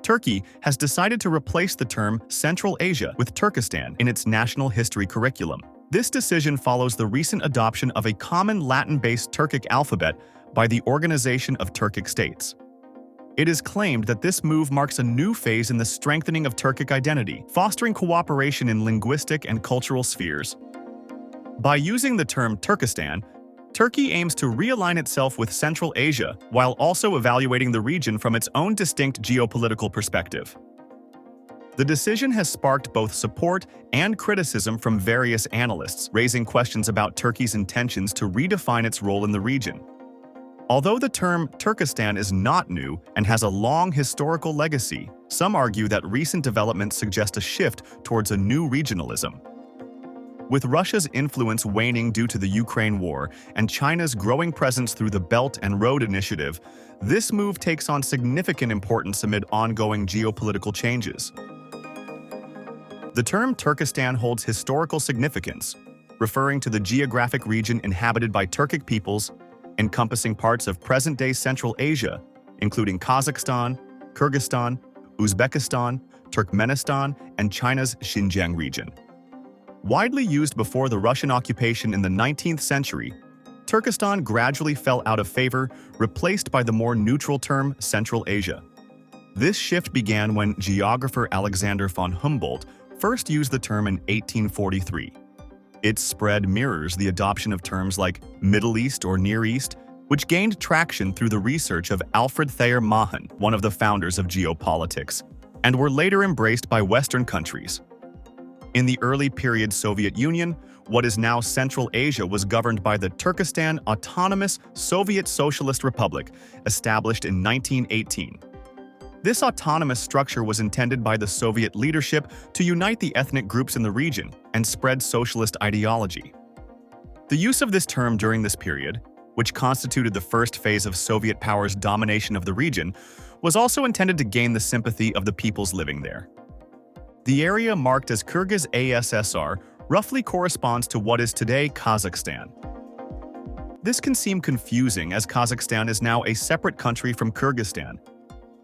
Turkey has decided to replace the term Central Asia with Turkestan in its national history curriculum. This decision follows the recent adoption of a common Latin-based Turkic alphabet by the Organization of Turkic States. It is claimed that this move marks a new phase in the strengthening of Turkic identity, fostering cooperation in linguistic and cultural spheres. By using the term Turkestan, Turkey aims to realign itself with Central Asia while also evaluating the region from its own distinct geopolitical perspective. The decision has sparked both support and criticism from various analysts, raising questions about Turkey's intentions to redefine its role in the region. Although the term Turkestan is not new and has a long historical legacy, some argue that recent developments suggest a shift towards a new regionalism. With Russia's influence waning due to the Ukraine war and China's growing presence through the Belt and Road Initiative, this move takes on significant importance amid ongoing geopolitical changes. The term Turkestan holds historical significance, referring to the geographic region inhabited by Turkic peoples, encompassing parts of present-day Central Asia, including Kazakhstan, Kyrgyzstan, Uzbekistan, Turkmenistan, and China's Xinjiang region. Widely used before the Russian occupation in the 19th century, Turkestan gradually fell out of favor, replaced by the more neutral term Central Asia. This shift began when geographer Alexander von Humboldt first used the term in 1843. Its spread mirrors the adoption of terms like Middle East or Near East, which gained traction through the research of Alfred Thayer Mahan, one of the founders of geopolitics, and were later embraced by Western countries. In the early period Soviet Union, what is now Central Asia was governed by the Turkestan Autonomous Soviet Socialist Republic, established in 1918. This autonomous structure was intended by the Soviet leadership to unite the ethnic groups in the region and spread socialist ideology. The use of this term during this period, which constituted the first phase of Soviet power's domination of the region, was also intended to gain the sympathy of the peoples living there. The area marked as Kyrgyz ASSR roughly corresponds to what is today Kazakhstan. This can seem confusing as Kazakhstan is now a separate country from Kyrgyzstan.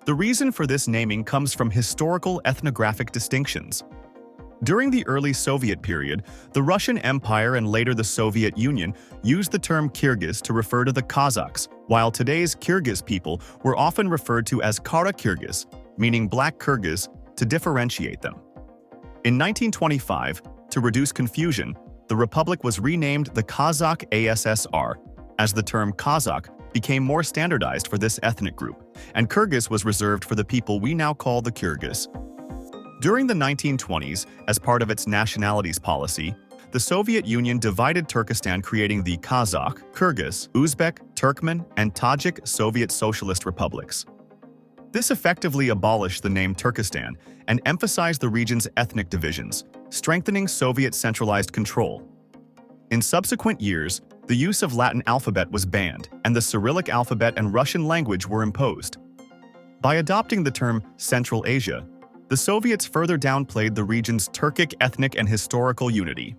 The reason for this naming comes from historical ethnographic distinctions. During the early Soviet period, the Russian Empire and later the Soviet Union used the term Kyrgyz to refer to the Kazakhs, while today's Kyrgyz people were often referred to as Kara Kyrgyz, meaning black Kyrgyz, to differentiate them. In 1925, to reduce confusion, the republic was renamed the Kazakh ASSR, as the term Kazakh became more standardized for this ethnic group, and Kyrgyz was reserved for the people we now call the Kyrgyz. During the 1920s, as part of its nationalities policy, the Soviet Union divided Turkestan, creating the Kazakh, Kyrgyz, Uzbek, Turkmen, and Tajik Soviet Socialist Republics. This effectively abolished the name Turkestan and emphasized the region's ethnic divisions, strengthening Soviet centralized control. In subsequent years, the use of Latin alphabet was banned, and the Cyrillic alphabet and Russian language were imposed. By adopting the term Central Asia, the Soviets further downplayed the region's Turkic ethnic and historical unity.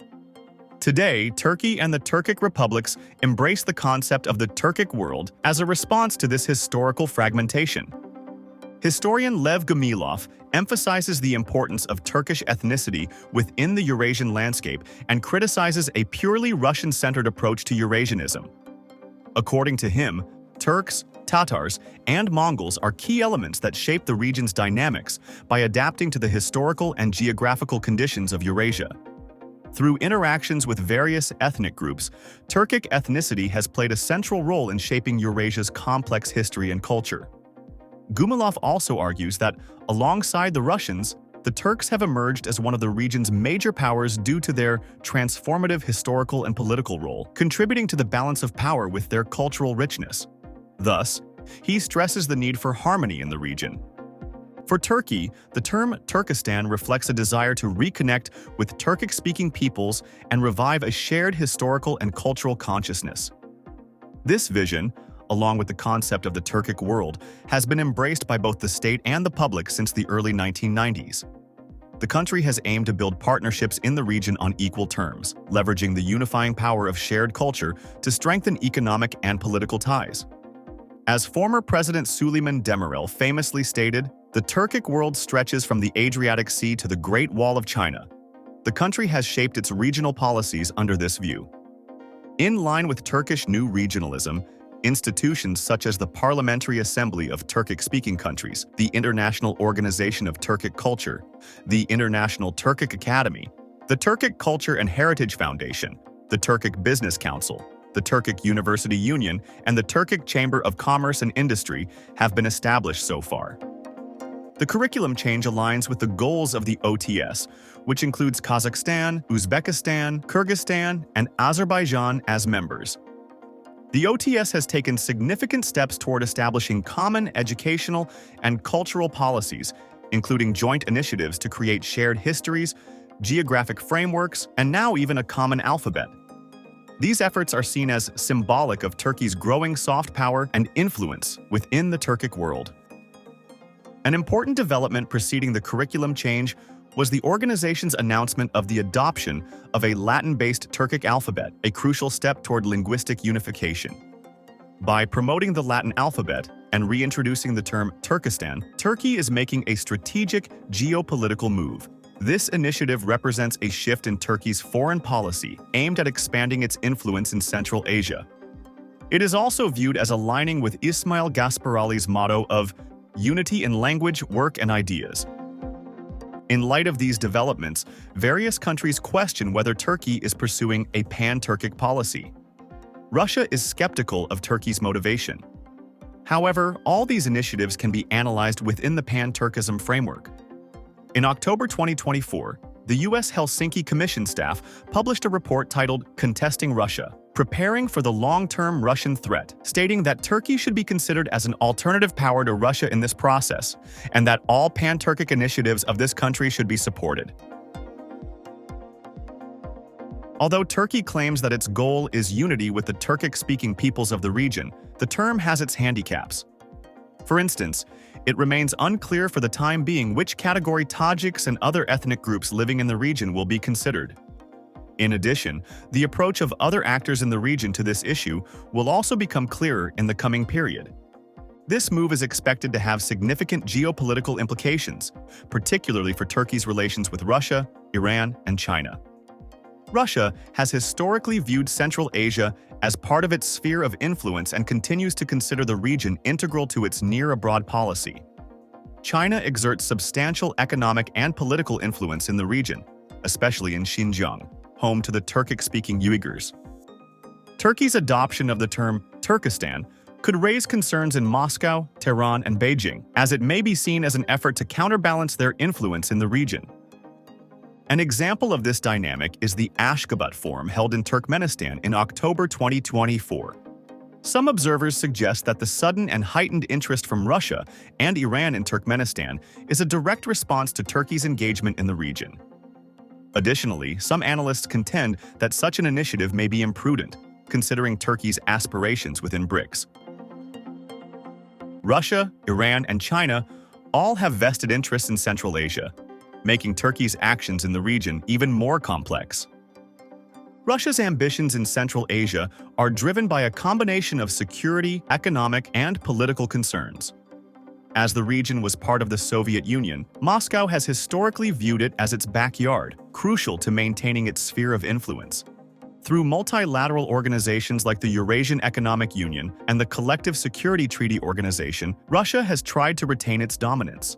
Today, Turkey and the Turkic republics embrace the concept of the Turkic world as a response to this historical fragmentation. Historian Lev Gumilov emphasizes the importance of Turkish ethnicity within the Eurasian landscape and criticizes a purely Russian-centered approach to Eurasianism. According to him, Turks, Tatars, and Mongols are key elements that shape the region's dynamics by adapting to the historical and geographical conditions of Eurasia. Through interactions with various ethnic groups, Turkic ethnicity has played a central role in shaping Eurasia's complex history and culture. Gumilov also argues that, alongside the Russians, the Turks have emerged as one of the region's major powers due to their transformative historical and political role, contributing to the balance of power with their cultural richness. Thus, he stresses the need for harmony in the region. For Turkey, the term Turkestan reflects a desire to reconnect with Turkic-speaking peoples and revive a shared historical and cultural consciousness. This vision, along with the concept of the Turkic world, has been embraced by both the state and the public since the early 1990s. The country has aimed to build partnerships in the region on equal terms, leveraging the unifying power of shared culture to strengthen economic and political ties. As former President Süleyman Demirel famously stated, The Turkic world stretches from the Adriatic Sea to the Great Wall of China. The country has shaped its regional policies under this view. In line with Turkish new regionalism, institutions such as the Parliamentary Assembly of Turkic-speaking countries, the International Organization of Turkic Culture, the International Turkic Academy, the Turkic Culture and Heritage Foundation, the Turkic Business Council, the Turkic University Union, and the Turkic Chamber of Commerce and Industry have been established so far. The curriculum change aligns with the goals of the OTS, which includes Kazakhstan, Uzbekistan, Kyrgyzstan, and Azerbaijan as members. The OTS has taken significant steps toward establishing common educational and cultural policies, including joint initiatives to create shared histories, geographic frameworks, and now even a common alphabet. These efforts are seen as symbolic of Turkey's growing soft power and influence within the Turkic world. An important development preceding the curriculum change was the organization's announcement of the adoption of a Latin-based Turkic alphabet, a crucial step toward linguistic unification. By promoting the Latin alphabet and reintroducing the term Turkestan, Turkey is making a strategic geopolitical move. This initiative represents a shift in Turkey's foreign policy aimed at expanding its influence in Central Asia. It is also viewed as aligning with Ismail Gasparali's motto of unity in language, work, and ideas. In light of these developments, various countries question whether Turkey is pursuing a pan-Turkic policy. Russia is skeptical of Turkey's motivation. However, all these initiatives can be analyzed within the Pan-Turkism framework. In October 2024, the U.S. Helsinki Commission staff published a report titled Contesting Russia, Preparing for the Long-Term Russian Threat, stating that Turkey should be considered as an alternative power to Russia in this process, and that all pan-Turkic initiatives of this country should be supported. Although Turkey claims that its goal is unity with the Turkic-speaking peoples of the region, the term has its handicaps. For instance, it remains unclear for the time being which category Tajiks and other ethnic groups living in the region will be considered. In addition, the approach of other actors in the region to this issue will also become clearer in the coming period. This move is expected to have significant geopolitical implications, particularly for Turkey's relations with Russia, Iran, and China. Russia has historically viewed Central Asia as part of its sphere of influence and continues to consider the region integral to its near-abroad policy. China exerts substantial economic and political influence in the region, especially in Xinjiang, home to the Turkic-speaking Uyghurs. Turkey's adoption of the term Turkestan could raise concerns in Moscow, Tehran, and Beijing, as it may be seen as an effort to counterbalance their influence in the region. An example of this dynamic is the Ashgabat Forum held in Turkmenistan in October 2024. Some observers suggest that the sudden and heightened interest from Russia and Iran in Turkmenistan is a direct response to Turkey's engagement in the region. Additionally, some analysts contend that such an initiative may be imprudent, considering Turkey's aspirations within BRICS. Russia, Iran, and China all have vested interests in Central Asia, making Turkey's actions in the region even more complex. Russia's ambitions in Central Asia are driven by a combination of security, economic, and political concerns. As the region was part of the Soviet Union, Moscow has historically viewed it as its backyard, crucial to maintaining its sphere of influence. Through multilateral organizations like the Eurasian Economic Union and the Collective Security Treaty Organization, Russia has tried to retain its dominance.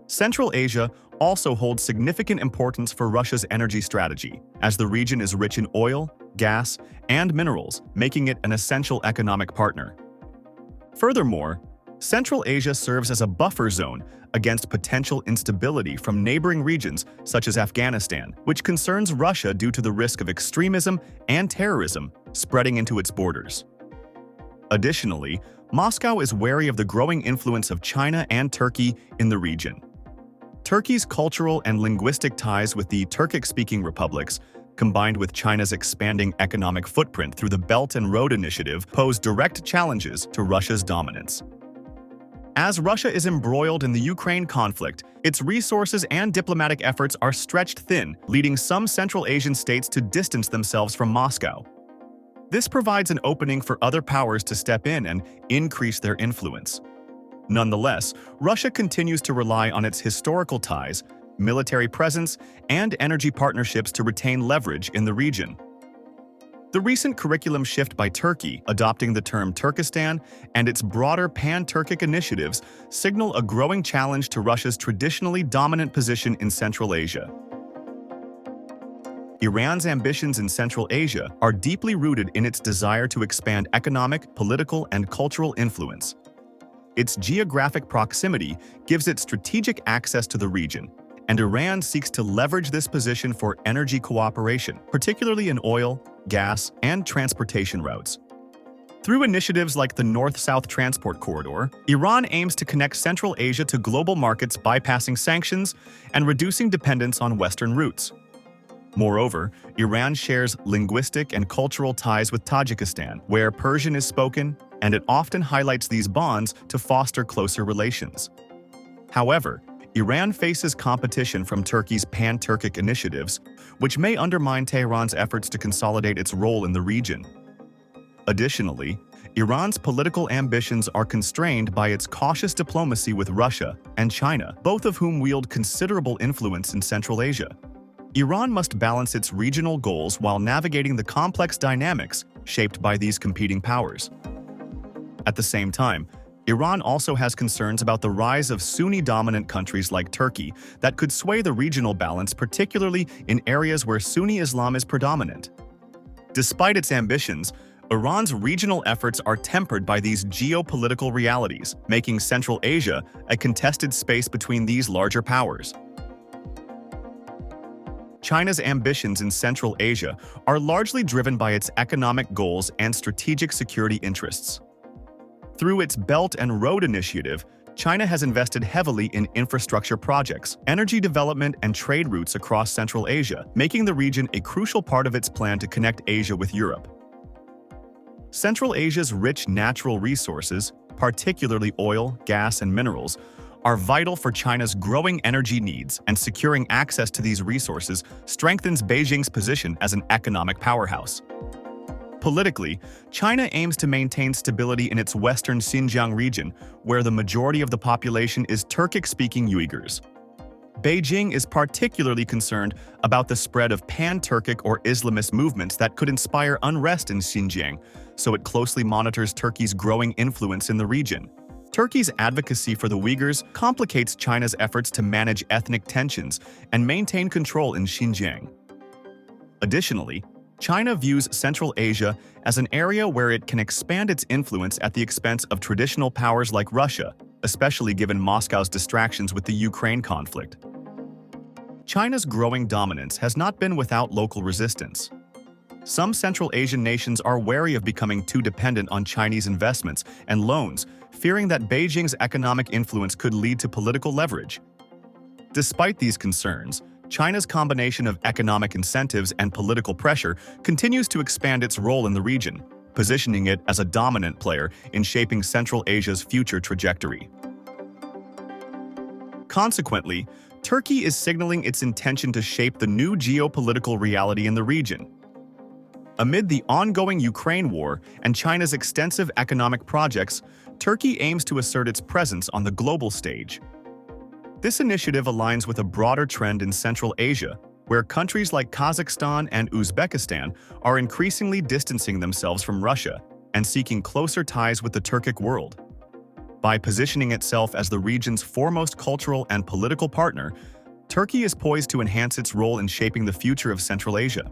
Central Asia also holds significant importance for Russia's energy strategy, as the region is rich in oil, gas, and minerals, making it an essential economic partner. Furthermore, Central Asia serves as a buffer zone against potential instability from neighboring regions such as Afghanistan, which concerns Russia due to the risk of extremism and terrorism spreading into its borders. Additionally, Moscow is wary of the growing influence of China and Turkey in the region. Turkey's cultural and linguistic ties with the Turkic-speaking republics, combined with China's expanding economic footprint through the Belt and Road Initiative, pose direct challenges to Russia's dominance. As Russia is embroiled in the Ukraine conflict, its resources and diplomatic efforts are stretched thin, leading some Central Asian states to distance themselves from Moscow. This provides an opening for other powers to step in and increase their influence. Nonetheless, Russia continues to rely on its historical ties, military presence, and energy partnerships to retain leverage in the region. The recent curriculum shift by Turkey, adopting the term Turkestan, and its broader Pan-Turkic initiatives signal a growing challenge to Russia's traditionally dominant position in Central Asia. Iran's ambitions in Central Asia are deeply rooted in its desire to expand economic, political, and cultural influence. Its geographic proximity gives it strategic access to the region, and Iran seeks to leverage this position for energy cooperation, particularly in oil, gas, and transportation routes. Through initiatives like the North-South Transport Corridor, Iran aims to connect Central Asia to global markets, bypassing sanctions and reducing dependence on Western routes. Moreover, Iran shares linguistic and cultural ties with Tajikistan, where Persian is spoken, and it often highlights these bonds to foster closer relations. However, Iran faces competition from Turkey's Pan-Turkic initiatives, which may undermine Tehran's efforts to consolidate its role in the region. Additionally, Iran's political ambitions are constrained by its cautious diplomacy with Russia and China, both of whom wield considerable influence in Central Asia. Iran must balance its regional goals while navigating the complex dynamics shaped by these competing powers. At the same time, Iran also has concerns about the rise of Sunni-dominant countries like Turkey that could sway the regional balance, particularly in areas where Sunni Islam is predominant. Despite its ambitions, Iran's regional efforts are tempered by these geopolitical realities, making Central Asia a contested space between these larger powers. China's ambitions in Central Asia are largely driven by its economic goals and strategic security interests. Through its Belt and Road Initiative, China has invested heavily in infrastructure projects, energy development, and trade routes across Central Asia, making the region a crucial part of its plan to connect Asia with Europe. Central Asia's rich natural resources, particularly oil, gas, and minerals, are vital for China's growing energy needs, and securing access to these resources strengthens Beijing's position as an economic powerhouse. Politically, China aims to maintain stability in its western Xinjiang region, where the majority of the population is Turkic-speaking Uyghurs. Beijing is particularly concerned about the spread of Pan-Turkic or Islamist movements that could inspire unrest in Xinjiang, so it closely monitors Turkey's growing influence in the region. Turkey's advocacy for the Uyghurs complicates China's efforts to manage ethnic tensions and maintain control in Xinjiang. Additionally, China views Central Asia as an area where it can expand its influence at the expense of traditional powers like Russia, especially given Moscow's distractions with the Ukraine conflict. China's growing dominance has not been without local resistance. Some Central Asian nations are wary of becoming too dependent on Chinese investments and loans, fearing that Beijing's economic influence could lead to political leverage. Despite these concerns, China's combination of economic incentives and political pressure continues to expand its role in the region, positioning it as a dominant player in shaping Central Asia's future trajectory. Consequently, Turkey is signaling its intention to shape the new geopolitical reality in the region. Amid the ongoing Ukraine war and China's extensive economic projects, Turkey aims to assert its presence on the global stage. This initiative aligns with a broader trend in Central Asia, where countries like Kazakhstan and Uzbekistan are increasingly distancing themselves from Russia and seeking closer ties with the Turkic world. By positioning itself as the region's foremost cultural and political partner, Turkey is poised to enhance its role in shaping the future of Central Asia.